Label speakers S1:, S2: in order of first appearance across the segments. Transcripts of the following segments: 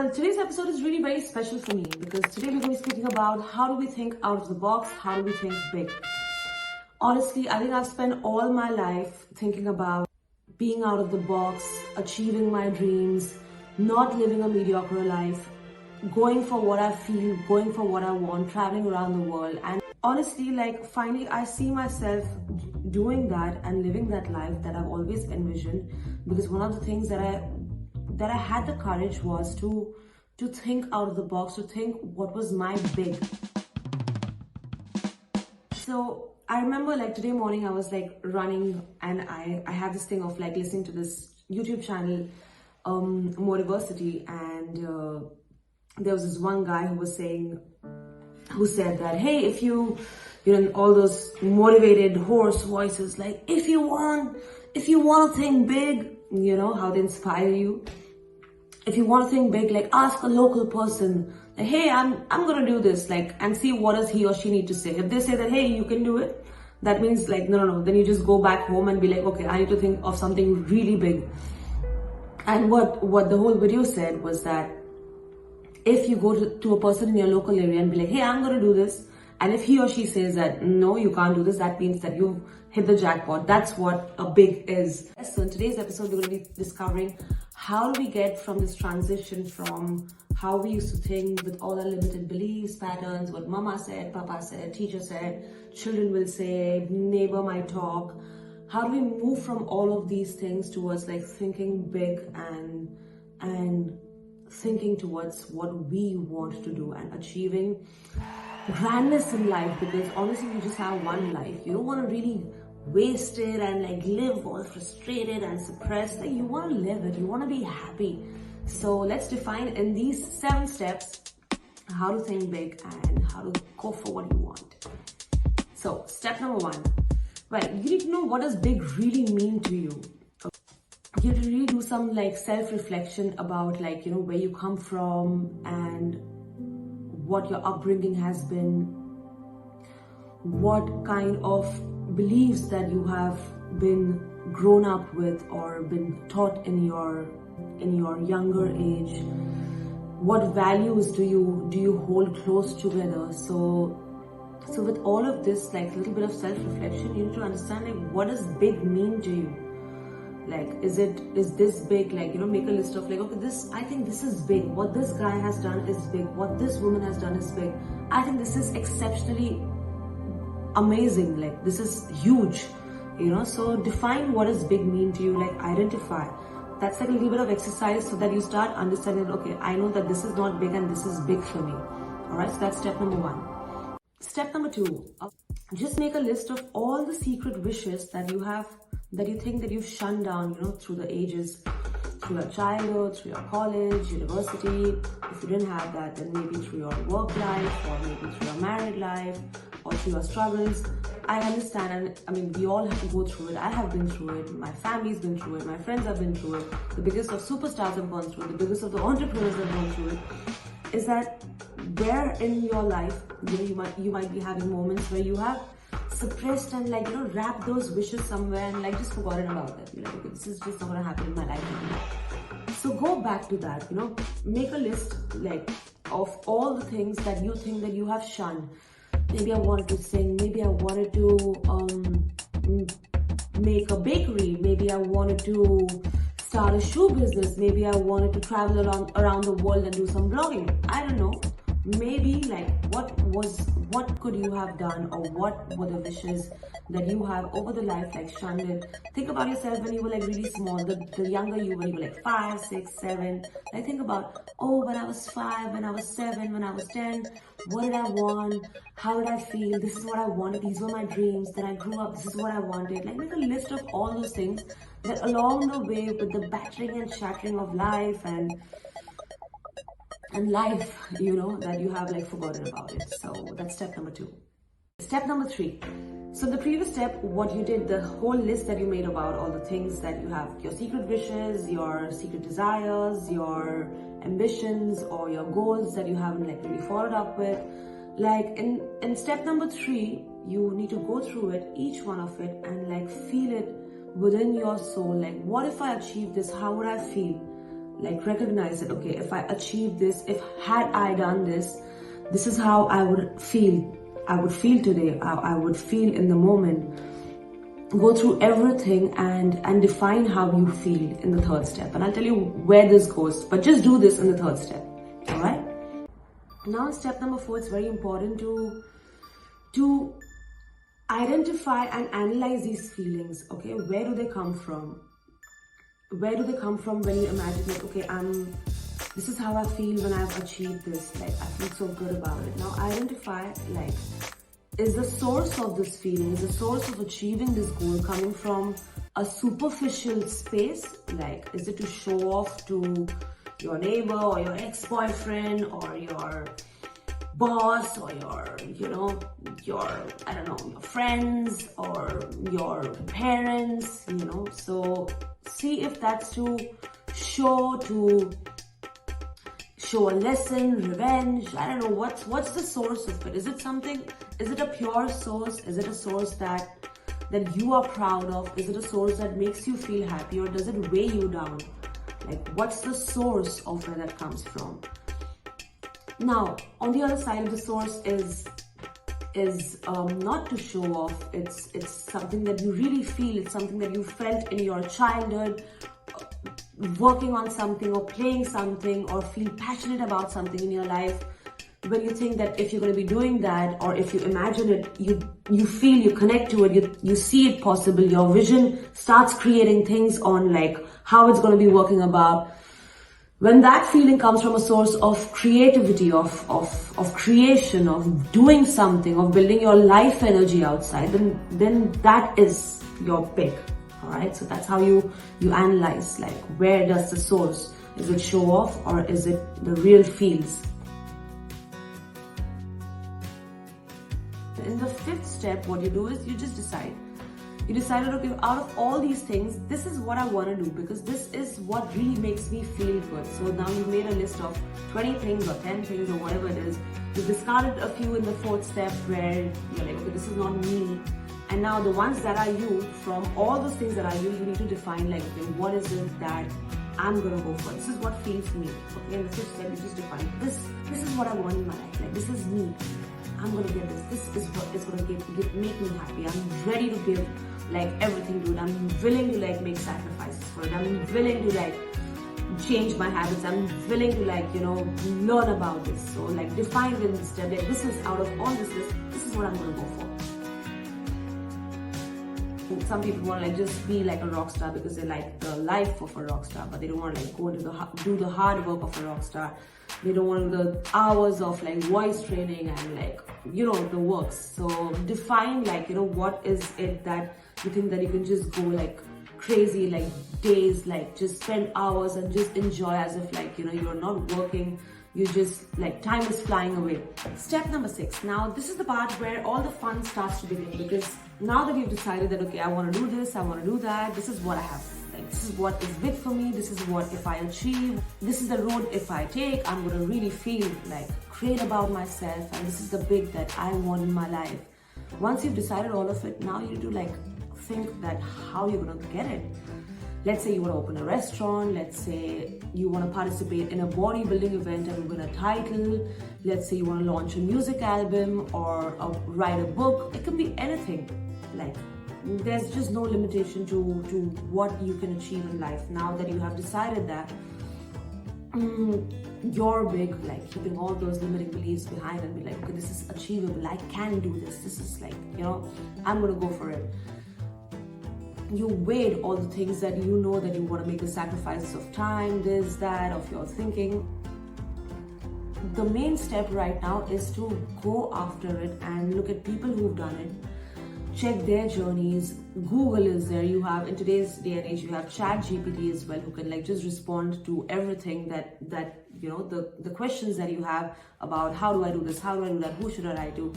S1: Well, today's episode is really very special for me because today we're going to be speaking about how do we think out of the box, how do we think big. Honestly, I think I've spent all my life thinking about being out of the box, achieving my dreams, not living a mediocre life, going for what I feel, going for what I want, traveling around the world. And honestly, finally I see myself doing that and living that life that I've always envisioned, because one of the things that I had the courage was to think out of the box, to think what was my big. So I remember today morning I was running, and I had this thing of listening to this YouTube channel, Motiversity, and there was this one guy who said that, hey, if you all those motivated hoarse voices, if you want to think big, how they inspire you. If you want to think big, ask a local person, hey, I'm gonna do this, and see what does he or she need to say. If they say that, hey, you can do it, that means no, then you just go back home and be okay, I need to think of something really big. And what the whole video said was that if you go to a person in your local area and be hey, I'm gonna do this, and if he or she says that no, you can't do this, that means that you've hit the jackpot. That's what a big is. So in today's episode, we're going to be discovering how do we get from this transition from how we used to think with all our limited beliefs, patterns, what mama said, papa said, teacher said, children will say, neighbor might talk. How do we move from all of these things towards thinking big and thinking towards what we want to do and achieving grandness in life? Because honestly, you just have one life. You don't want to really waste it and live all frustrated and suppressed. You want to live it. You want to be happy. So let's define in these 7 steps how to think big and how to go for what you want. So step number 1. Well, you need to know what does big really mean to you. You have to really do some self-reflection about where you come from and what your upbringing has been, what kind of beliefs that you have been grown up with or been taught in your younger age. What values do you hold close together? So with all of this little bit of self-reflection, you need to understand what does big mean to you. Is this big? Make a list of okay, I think this is big. What this guy has done is big. What this woman has done is big. I think this is exceptionally amazing. This is huge. So define what does big mean to you. Identify. That's a little bit of exercise so that you start understanding, okay, I know that this is not big and this is big for me. Alright, so that's step number 1. Step number 2, just make a list of all the secret wishes that you have, that you think that you've shunned down, through the ages, through your childhood, through your college, university. If you didn't have that, then maybe through your work life, or maybe through your married life, or through your struggles. I understand, and we all have to go through it. I have been through it, my family's been through it, my friends have been through it, the biggest of superstars have gone through it, the biggest of the entrepreneurs have gone through it. Is that where in your life, you might be having moments where you have suppressed and wrapped those wishes somewhere and just forgotten about that. Okay, this is just not gonna happen in my life anymore. So go back to that, make a list of all the things that you think that you have shunned. Maybe I wanted to sing, maybe I wanted to make a bakery, maybe I wanted to start a shoe business, maybe I wanted to travel around the world and do some blogging. I don't know. Maybe what could you have done, or what were the wishes that you have over the life shunned it. Think about yourself when you were really small, the younger you, when you were 5, 6, 7. Think about, oh, when I was 5, when I was 7, when I was 10, what did I want? How did I feel? This is what I wanted. These were my dreams. Then I grew up. This is what I wanted. Make a list of all those things that along the way, with the battering and shattering of life and life, that you have forgotten about it. So that's step number 2. Step number 3. So the previous step, what you did, the whole list that you made about all the things that you have, your secret wishes, your secret desires, your ambitions, or your goals that you haven't really followed up with. In step number 3, you need to go through it, each one of it, and feel it within your soul. What if I achieve this? How would I feel? like recognize that, okay, if I achieve this, if had I done this, this is how I would feel. I would feel today. I would feel in the moment. Go through everything and define how you feel in the third step. And I'll tell you where this goes, but just do this in the third step. All right. Now in step number 4, it's very important to identify and analyze these feelings. Okay, where do they come from? Where do they come from when you imagine like, okay, this is how I feel when I've achieved this. Like, I feel so good about it. Now identify, like, is the source of this feeling, is the source of achieving this goal coming from a superficial space? Like, is it to show off to your neighbor or your ex-boyfriend or your boss or your, I don't know, your friends or your parents, So see if that's to show a lesson, revenge, I don't know, what's the source of it? Is it a pure source? Is it a source that you are proud of? Is it a source that makes you feel happy, or does it weigh you down? Like, what's the source of where that comes from? Now, on the other side of the source is not to show off. It's something that you really feel. It's something that you felt in your childhood, working on something or playing something or feel passionate about something in your life. When you think that if you're going to be doing that, or if you imagine it, you feel, you connect to it, you see it possible, your vision starts creating things on like how it's going to be working about. When that feeling comes from a source of creativity, of creation, of doing something, of building your life energy outside, then that is your pick. All right. So that's how you analyze, like, where does the source, is it show off or is it the real feels? In the 5th step, what you do is you just decide. You decided, okay, out of all these things, this is what I want to do because this is what really makes me feel good. So now you've made a list of 20 things or 10 things or whatever it is. You've discarded a few in the 4th step where you're like, okay, this is not me. And now the ones that are you, from all those things that are you need to define, like, okay, what is it that I'm going to go for? This is what feels me. Okay, in the 5th step, you just define, this is what I want in my life. Like, this is me. I'm going to get this. This is what is going to make me happy. I'm ready to give, like, everything to it. I'm willing to, like, make sacrifices for it. I'm willing to, like, change my habits. I'm willing to, like, learn about this. So, like, define it in this step. Like, this is, out of all this list, this is what I'm going to go for. Some people want to, like, just be like a rock star because they like the life of a rock star, but they don't want to, like, go into do the hard work of a rock star. They don't want to do the hours of, like, voice training and, like, the works. So define, like, what is it that you think that you can just go, like, crazy, like, days, like, just spend hours and just enjoy as if, like, you're not working. You just, like, time is flying away. Step number 6. Now, this is the part where all the fun starts to begin, because now that you've decided that, okay, I want to do this, I want to do that, this is what I have. Like, this is what is big for me. This is what, if I achieve, this is the road if I take, I'm going to really feel, like, great about myself. And this is the big that I want in my life. Once you've decided all of it, now you need to, like, think that how you're going to get it. Let's say you want to open a restaurant. Let's say you want to participate in a bodybuilding event and win a title. Let's say you want to launch a music album or write a book. It can be anything. Like, there's just no limitation to what you can achieve in life. Now that you have decided that you're big, like, keeping all those limiting beliefs behind and be like, okay, this is achievable. I can do this. This is, like, I'm going to go for it. You weighed all the things that you know that you want to make the sacrifices of time, this, that, of your thinking. The main step right now is to go after it and look at people who've done it. Check their journeys. Google is there. You have, in today's day and age, you have ChatGPT as well, who can, like, just respond to everything that the questions that you have about how do I do this, how do I do that, who should I write to.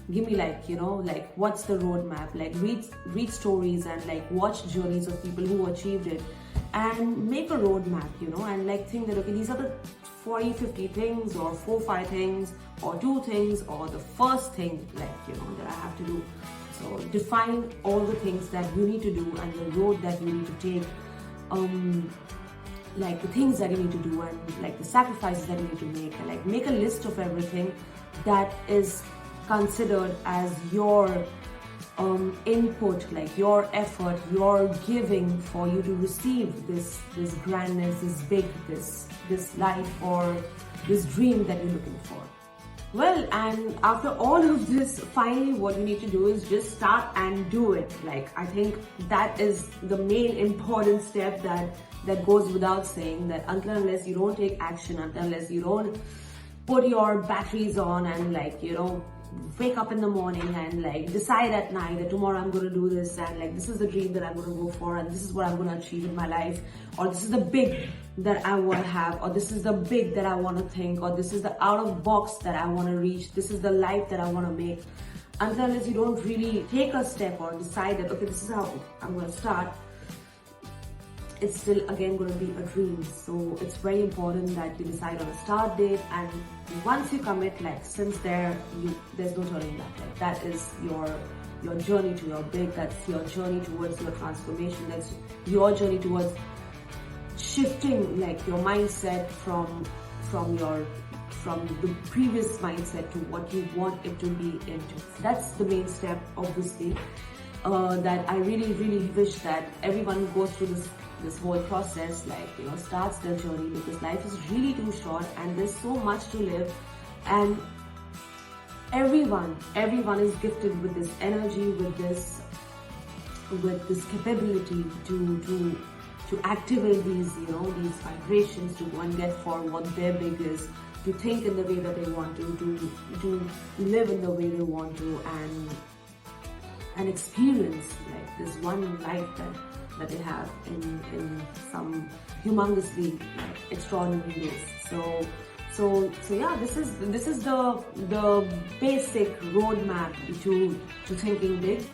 S1: Give me, like, like, what's the roadmap? Like, read stories and, like, watch journeys of people who achieved it and make a roadmap, and, like, think that, okay, these are the 40, 50 things or 4, 5 things or 2 things or the first thing, like, that I have to do. So define all the things that you need to do and the road that you need to take. like the things that you need to do and like the sacrifices that you need to make, and like make a list of everything that is considered as your input, like your effort, your giving for you to receive this grandness, this life or this dream that you're looking for. Well, and after all of this, finally what you need to do is just start and do it. Like, I think that is the main important step that goes without saying, that until unless you don't take action, until unless you don't put your batteries on and like, you know, wake up in the morning and like decide at night that tomorrow I'm going to do this, and like this is the dream that I'm going to go for, and this is what I'm going to achieve in my life, or this is the big that I want to have, or this is the big that I want to think, or this is the out of box that I want to reach, this is the life that I want to make. Until unless you don't really take a step or decide that, okay, this is how I'm going to start, it's still again going to be a dream. So it's very important that you decide on a start date, and once you commit, like since there's no turning back. Like that is your journey to your big, that's your journey towards your transformation, that's your journey towards shifting like your mindset from the previous mindset to what you want it to be into. That's the main step, obviously, that I really wish that everyone who goes through this whole process, like, you know, starts their journey, because life is really too short and there's so much to live, and everyone is gifted with this energy, with this capability to activate these, you know, these vibrations, to go and get for what their big is, to think in the way that they want to live in the way they want to, and experience like this one life that they have in some humongously like, extraordinary ways. So yeah, this is the basic roadmap to thinking big.